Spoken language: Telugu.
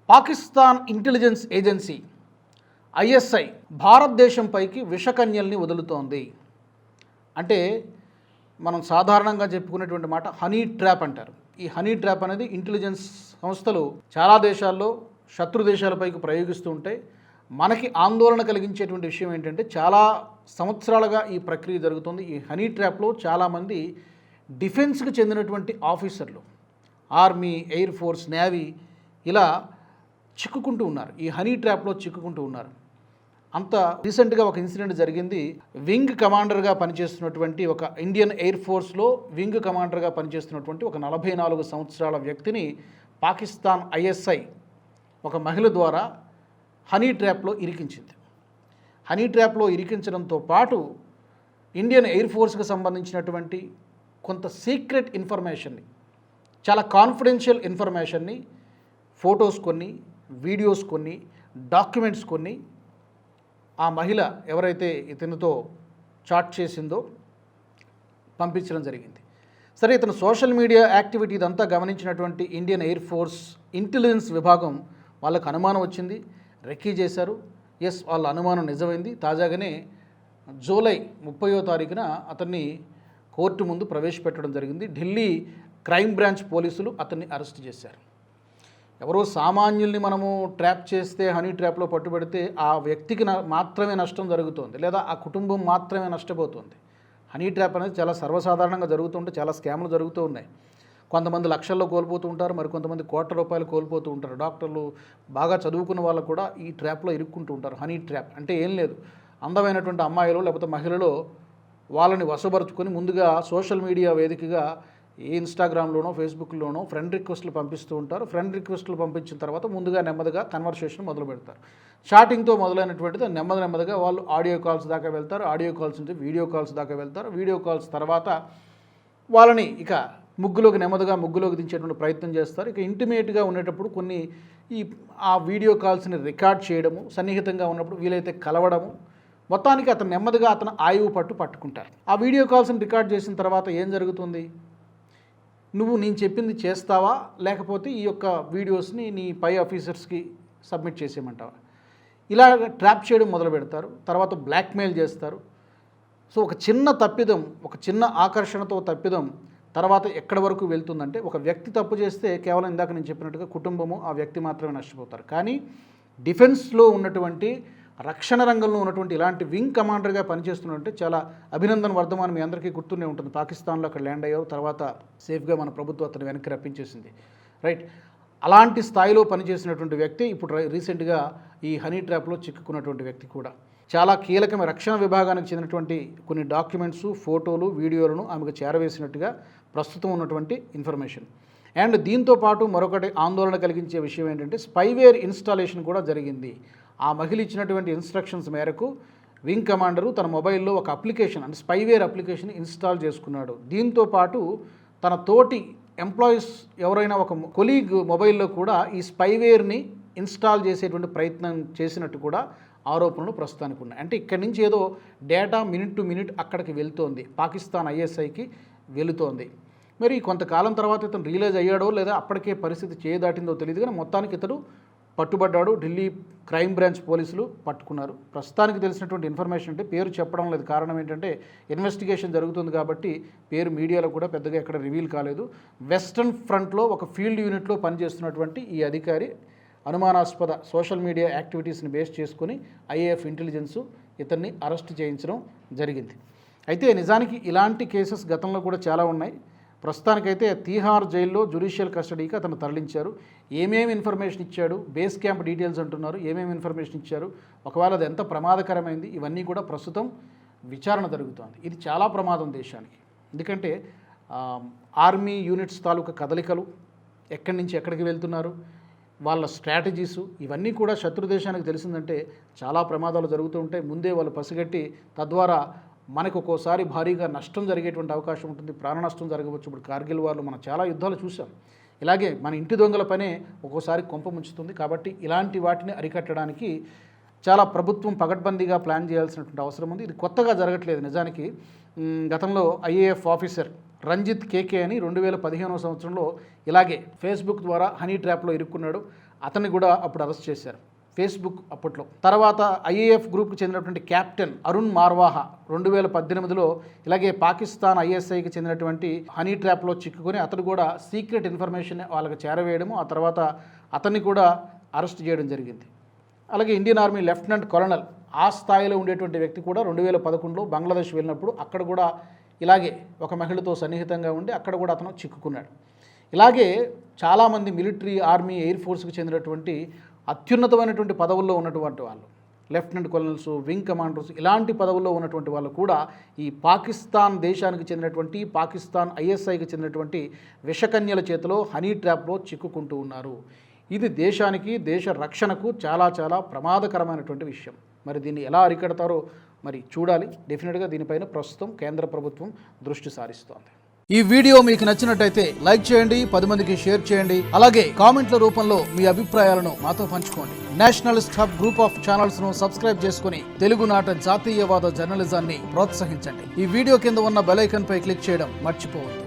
పాకిస్తాన్ ఇంటెలిజెన్స్ ఏజెన్సీ ఐఎస్ఐ భారతదేశంపైకి విషకన్యల్ని వదులుతోంది. అంటే మనం సాధారణంగా చెప్పుకునేటువంటి మాట హనీ ట్రాప్ అంటారు. ఈ హనీ ట్రాప్ అనేది ఇంటెలిజెన్స్ సంస్థలు చాలా దేశాల్లో శత్రు దేశాలపైకి ప్రయోగిస్తూ ఉంటాయి. మనకి ఆందోళన కలిగించేటువంటి విషయం ఏంటంటే చాలా సంవత్సరాలుగా ఈ ప్రక్రియ జరుగుతుంది. ఈ హనీ ట్రాప్లో చాలామంది డిఫెన్స్కి చెందినటువంటి ఆఫీసర్లు, ఆర్మీ, ఎయిర్ ఫోర్స్, నేవీ ఇలా చిక్కుకుంటూ ఉన్నారు. ఈ హనీ ట్రాప్లో చిక్కుకుంటూ ఉన్నారు. అంత రీసెంట్గా ఒక ఇన్సిడెంట్ జరిగింది. వింగ్ కమాండర్గా పనిచేస్తున్నటువంటి ఒక ఇండియన్ ఎయిర్ ఫోర్స్లో వింగ్ కమాండర్గా పనిచేస్తున్నటువంటి ఒక 44 సంవత్సరాల వ్యక్తిని పాకిస్తాన్ ఐఎస్ఐ ఒక మహిళ ద్వారా హనీ ట్రాప్లో ఇరికించింది. హనీ ట్రాప్లో ఇరికించడంతో పాటు ఇండియన్ ఎయిర్ ఫోర్స్కి సంబంధించినటువంటి కొంత సీక్రెట్ ఇన్ఫర్మేషన్ని, చాలా కాన్ఫిడెన్షియల్ ఇన్ఫర్మేషన్ని, ఫొటోస్ కొన్ని, వీడియోస్ కొన్ని, డాక్యుమెంట్స్ కొన్ని ఆ మహిళ ఎవరైతే ఇతనితో చాట్ చేసిందో పంపించడం జరిగింది. సరే, ఇతను సోషల్ మీడియా యాక్టివిటీ ఇదంతా గమనించినటువంటి ఇండియన్ ఎయిర్ ఫోర్స్ ఇంటెలిజెన్స్ విభాగం వాళ్ళకు అనుమానం వచ్చింది, రెక్కీ చేశారు. ఎస్, వాళ్ళ అనుమానం నిజమైంది. తాజాగానే జూలై 30వ తారీఖున అతన్ని కోర్టు ముందు ప్రవేశపెట్టడం జరిగింది. ఢిల్లీ క్రైమ్ బ్రాంచ్ పోలీసులు అతన్ని అరెస్ట్ చేశారు. ఎవరో సామాన్యుల్ని మనము ట్రాప్ చేస్తే, హనీ ట్రాప్లో పట్టుబడితే ఆ వ్యక్తికి మాత్రమే నష్టం జరుగుతుంది, లేదా ఆ కుటుంబం మాత్రమే నష్టపోతుంది. హనీ ట్రాప్ అనేది చాలా సర్వసాధారణంగా జరుగుతుంటే చాలా స్కామ్లు జరుగుతూ ఉన్నాయి. కొంతమంది లక్షల్లో కోల్పోతూ ఉంటారు, మరి కొంతమంది కోట్ల రూపాయలు కోల్పోతూ ఉంటారు. డాక్టర్లు, బాగా చదువుకున్న వాళ్ళు కూడా ఈ ట్రాప్లో ఇరుక్కుంటూ ఉంటారు. హనీ ట్రాప్ అంటే ఏం లేదు, అందమైనటువంటి అమ్మాయిలు లేకపోతే మహిళలు వాళ్ళని వశపరుచుకొని ముందుగా సోషల్ మీడియా వేదికగా ఏ ఇన్స్టాగ్రామ్లోనో ఫేస్బుక్లోనో ఫ్రెండ్ రిక్వెస్ట్లు పంపిస్తూ ఉంటారు. ఫ్రెండ్ రిక్వెస్ట్లు పంపించిన తర్వాత ముందుగా నెమ్మదిగా కన్వర్సేషన్ మొదలు పెడతారు. చాటింగ్తో మొదలైనటువంటిది నెమ్మదిగా వాళ్ళు ఆడియో కాల్స్ దాకా వెళ్తారు. ఆడియో కాల్స్ నుంచి వీడియో కాల్స్ దాకా వెళ్తారు. వీడియో కాల్స్ తర్వాత వాళ్ళని ఇక ముగ్గులోకి దించేటువంటి ప్రయత్నం చేస్తారు. ఇక ఇంటిమేట్గా ఉండేటప్పుడు కొన్ని ఆ వీడియో కాల్స్ని రికార్డ్ చేయడము, సన్నిహితంగా ఉన్నప్పుడు వీలైతే కలవడము, మొత్తానికి అతను నెమ్మదిగా ఆయువు పట్టుకుంటారు. ఆ వీడియో కాల్స్ని రికార్డ్ చేసిన తర్వాత ఏం జరుగుతుంది? నువ్వు నేను చెప్పింది చేస్తావా, లేకపోతే ఈ యొక్క వీడియోస్ని నీ పై ఆఫీసర్స్కి సబ్మిట్ చేసేయమంటావా? ఇలా ట్రాప్ చేయడం మొదలు పెడతారు. తర్వాత బ్లాక్మెయిల్ చేస్తారు. సో ఒక చిన్న తప్పిదం, ఒక చిన్న ఆకర్షణతో తప్పిదం తర్వాత ఎక్కడి వరకు వెళ్తుందంటే, ఒక వ్యక్తి తప్పు చేస్తే కేవలం ఇందాక నేను చెప్పినట్టుగా కుటుంబము, ఆ వ్యక్తి మాత్రమే నష్టపోతారు. కానీ డిఫెన్స్లో ఉన్నటువంటి, రక్షణ రంగంలో ఉన్నటువంటి ఇలాంటి వింగ్ కమాండర్గా పనిచేస్తున్నట్టే చాలా అభినందన వర్ధమాన్ మీ అందరికీ గుర్తునే ఉంటుంది. పాకిస్తాన్లో అక్కడ ల్యాండ్ అయ్యారు, తర్వాత సేఫ్గా మన ప్రభుత్వం అతను వెనక్కి రప్పించేసింది. రైట్, అలాంటి స్థాయిలో పనిచేసినటువంటి వ్యక్తి ఇప్పుడు రీసెంట్గా ఈ హనీ ట్రాప్లో చిక్కుకున్నటువంటి వ్యక్తి కూడా. చాలా కీలకమైన రక్షణ విభాగానికి చెందినటువంటి కొన్ని డాక్యుమెంట్స్, ఫోటోలు, వీడియోలను ఆమెకు చేరవేసినట్టుగా ప్రస్తుతం ఉన్నటువంటి ఇన్ఫర్మేషన్. అండ్ దీంతో పాటు మరొకటి ఆందోళన కలిగించే విషయం ఏంటంటే, స్పైవేర్ ఇన్స్టాలేషన్ కూడా జరిగింది. ఆ మహిళ ఇచ్చినటువంటి ఇన్స్ట్రక్షన్స్ మేరకు వింగ్ కమాండరు తన మొబైల్లో ఒక అప్లికేషన్, అంటే స్పైవేర్ అప్లికేషన్ ఇన్స్టాల్ చేసుకున్నాడు. దీంతో పాటు తన తోటి ఎంప్లాయీస్ ఎవరైనా ఒక కొలీగ్ మొబైల్లో కూడా ఈ స్పైవేర్ని ఇన్స్టాల్ చేసేటువంటి ప్రయత్నం చేసినట్టు కూడా ఆరోపణలు ప్రస్తుతానికి ఉన్నాయి. అంటే ఇక్కడి నుంచి ఏదో డేటా మినిట్ టు మినిట్ అక్కడికి వెళ్తోంది, పాకిస్తాన్ ఐఎస్ఐకి వెళుతోంది. మరి కొంతకాలం తర్వాత ఇతను రియలైజ్ అయ్యాడో లేదా అప్పటికే పరిస్థితి చేయదాటిందో తెలియదు, కానీ మొత్తానికి ఇతడు పట్టుబడ్డాడు. ఢిల్లీ క్రైమ్ బ్రాంచ్ పోలీసులు పట్టుకున్నారు. ప్రస్తుతానికి తెలిసినటువంటి ఇన్ఫర్మేషన్ అంటే పేరు చెప్పడం లేదు. కారణం ఏంటంటే ఇన్వెస్టిగేషన్ జరుగుతుంది కాబట్టి పేరు మీడియాలో కూడా పెద్దగా ఎక్కడ రివీల్ కాలేదు. వెస్టర్న్ ఫ్రంట్లో ఒక ఫీల్డ్ యూనిట్లో పనిచేస్తున్నటువంటి ఈ అధికారి అనుమానాస్పద సోషల్ మీడియా యాక్టివిటీస్ని బేస్ చేసుకుని ఐఏఎఫ్ ఇంటెలిజెన్సు ఇతన్ని అరెస్ట్ చేయించడం జరిగింది. అయితే నిజానికి ఇలాంటి కేసెస్ గతంలో కూడా చాలా ఉన్నాయి. ప్రస్తుతానికైతే తీహార్ జైల్లో జ్యుడిషియల్ కస్టడీకి అతను తరలించారు. ఏమేమి ఇన్ఫర్మేషన్ ఇచ్చాడు, బేస్ క్యాంప్ డీటెయిల్స్ అంటున్నారు, ఏమేమి ఇన్ఫర్మేషన్ ఇచ్చారు, ఒకవేళ అది ఎంత ప్రమాదకరమైంది, ఇవన్నీ కూడా ప్రస్తుతం విచారణ జరుగుతోంది. ఇది చాలా ప్రమాదం దేశానికి. ఎందుకంటే ఆర్మీ యూనిట్స్ తాలూకా కదలికలు, ఎక్కడి నుంచి ఎక్కడికి వెళ్తున్నారు, వాళ్ళ స్ట్రాటజీసు, ఇవన్నీ కూడా శత్రు దేశానికి తెలిసిందంటే చాలా ప్రమాదాలు జరుగుతూ ఉంటాయి. ముందే వాళ్ళు పసిగట్టి తద్వారా మనకు ఒక్కోసారి భారీగా నష్టం జరిగేటువంటి అవకాశం ఉంటుంది, ప్రాణ నష్టం జరగవచ్చు. ఇప్పుడు కార్గిల్ వార్లో మనం చాలా యుద్ధాలు చూసాం. ఇలాగే మన ఇంటి దొంగల పనే ఒక్కోసారి కొంప ముంచుతుంది. కాబట్టి ఇలాంటి వాటిని అరికట్టడానికి చాలా ప్రభుత్వం పగడ్బందీగా ప్లాన్ చేయాల్సినటువంటి అవసరం ఉంది. ఇది కొత్తగా జరగట్లేదు. నిజానికి గతంలో ఐఏఎఫ్ ఆఫీసర్ రంజిత్ కేకే అని 2015వ సంవత్సరంలో ఇలాగే ఫేస్బుక్ ద్వారా హనీ ట్రాప్లో ఇరుక్కున్నాడు. అతన్ని కూడా అప్పుడు అరెస్ట్ చేశారు ఫేస్బుక్ అప్పట్లో. తర్వాత ఐఏఎఫ్ గ్రూప్కి చెందినటువంటి క్యాప్టెన్ అరుణ్ మార్వాహా 2018లో ఇలాగే పాకిస్తాన్ ఐఎస్ఐకి చెందినటువంటి హనీ ట్రాప్లో చిక్కుకొని అతడు కూడా సీక్రెట్ ఇన్ఫర్మేషన్ వాళ్ళకి చేరవేయడము, ఆ తర్వాత అతన్ని కూడా అరెస్ట్ చేయడం జరిగింది. అలాగే ఇండియన్ ఆర్మీ లెఫ్టినెంట్ కల్నల్ ఆ స్థాయిలో ఉండేటువంటి వ్యక్తి కూడా 2011లో బంగ్లాదేశ్ వెళ్ళినప్పుడు అక్కడ కూడా ఇలాగే ఒక మహిళతో సన్నిహితంగా ఉండి అక్కడ కూడా అతను చిక్కుకున్నాడు. ఇలాగే చాలామంది మిలిటరీ, ఆర్మీ, ఎయిర్ ఫోర్స్కి చెందినటువంటి అత్యున్నతమైనటువంటి పదవుల్లో ఉన్నటువంటి వాళ్ళు, లెఫ్టినెంట్ కల్నల్స్, వింగ్ కమాండర్స్, ఇలాంటి పదవుల్లో ఉన్నటువంటి వాళ్ళు కూడా ఈ పాకిస్తాన్ దేశానికి చెందినటువంటి, పాకిస్తాన్ ఐఎస్ఐకి చెందినటువంటి విషకన్యల చేతిలో హనీ ట్రాప్లో చిక్కుకుంటూ ఉన్నారు. ఇది దేశానికి, దేశ రక్షణకు చాలా చాలా ప్రమాదకరమైనటువంటి విషయం. మరి దీన్ని ఎలా అరికడతారో మరి చూడాలి. డెఫినెట్గా దీనిపైన ప్రస్తుతం కేంద్ర ప్రభుత్వం దృష్టి సారిస్తోంది. ఈ వీడియో మీకు నచ్చినట్టయితే లైక్ చేయండి, 10 మందికి షేర్ చేయండి. అలాగే కామెంట్ల రూపంలో మీ అభిప్రాయాలను మాతో పంచుకోండి. Nationalist hub group of channels ను సబ్స్క్రైబ్ చేసుకుని తెలుగునాట జాతీయవాద జర్నలిజాన్ని ప్రోత్సహించండి. ఈ వీడియో కింద ఉన్న బెల్ ఐకాన్ పై క్లిక్ చేయడం మర్చిపోవద్దు.